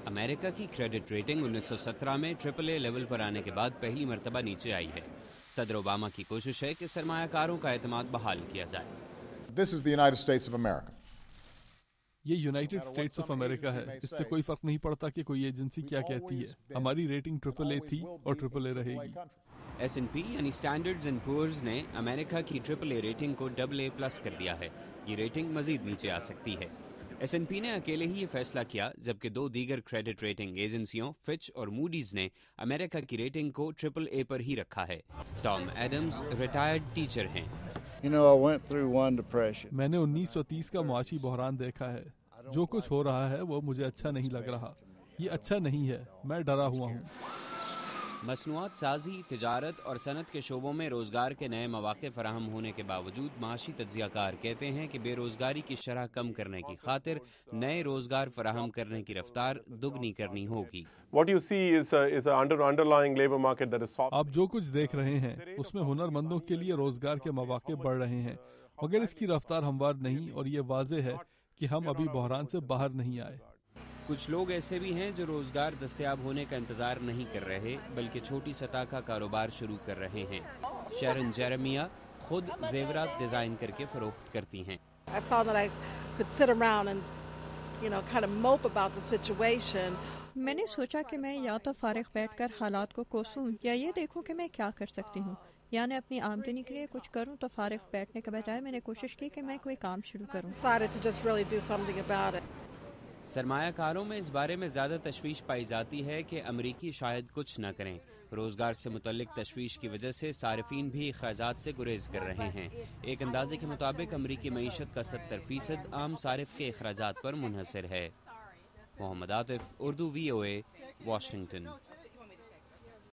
امریکہ کی credit rating 1917 میں AAA level پر آنے کے بعد پہلی مرتبہ نیچے آئی ہے۔ صدر اوباما کی کوشش ہے کہ سرمایہ کاروں کا اعتماد بحال کیا جائے۔ This is the United States of America. یہ یونائٹڈ اسٹیٹس آف امریکہ ہے۔ اس سے کوئی فرق نہیں پڑتا کہ کوئی ایجنسی کیا کہتی ہے۔ ہماری ریٹنگ AAA تھی اور AAA رہے گی۔ S&P یعنی اسٹینڈرڈز اینڈ پورز نے امریکہ کی AAA ریٹنگ کو AA+ کر دیا ہے۔ یہ ریٹنگ مزید نیچے آ سکتی ہے۔ S&P نے اکیلے ہی یہ فیصلہ کیا، جبکہ 2 دیگر کریڈٹ ریٹنگ ایجنسیوں فچ اور موڈیز نے امریکہ کی ریٹنگ کو AAA پر ہی رکھا ہے۔ ٹام ایڈمز ریٹائرڈ ٹیچر ہیں۔ میں نے 1930 کا معاشی بحران دیکھا ہے۔ جو کچھ ہو رہا ہے وہ مجھے اچھا نہیں لگ رہا۔ یہ اچھا نہیں ہے۔ میں ڈرا ہوا ہوں۔ مصنوعات سازی، تجارت اور صنعت کے شعبوں میں روزگار کے نئے مواقع فراہم ہونے کے باوجود معاشی تجزیہ کار کہتے ہیں کہ بے روزگاری کی شرح کم کرنے کی خاطر نئے روزگار فراہم کرنے کی رفتار دگنی کرنی ہوگی۔ آپ جو کچھ دیکھ رہے ہیں اس میں ہنرمندوں کے لیے روزگار کے مواقع بڑھ رہے ہیں، مگر اس کی رفتار ہموار نہیں، اور یہ واضح ہے کہ ہم ابھی بحران سے باہر نہیں آئے۔ کچھ لوگ ایسے بھی ہیں جو روزگار دستیاب ہونے کا انتظار نہیں کر رہے، بلکہ چھوٹی سطح کا کاروبار شروع کر رہے ہیں۔ شیرن جیرمیا خود زیورات ڈیزائن کر کے فروخت کرتی ہیں۔ میں نے سوچا کہ میں یا تو فارغ بیٹھ کر حالات کو کوسوں یا یہ دیکھوں کہ میں کیا کر سکتی ہوں، یعنی اپنی آمدنی کے لیے کچھ کروں۔ تو فارغ بیٹھنے کے بجائے میں نے کوشش کی کہ میں کوئی کام شروع کروں۔ سرمایہ کاروں میں اس بارے میں زیادہ تشویش پائی جاتی ہے کہ امریکی شاید کچھ نہ کریں۔ روزگار سے متعلق تشویش کی وجہ سے صارفین بھی اخراجات سے گریز کر رہے ہیں۔ ایک اندازے کے مطابق امریکی معیشت کا 70% عام صارف کے اخراجات پر منحصر ہے۔ محمد عاطف، اردو VOA، واشنگٹن۔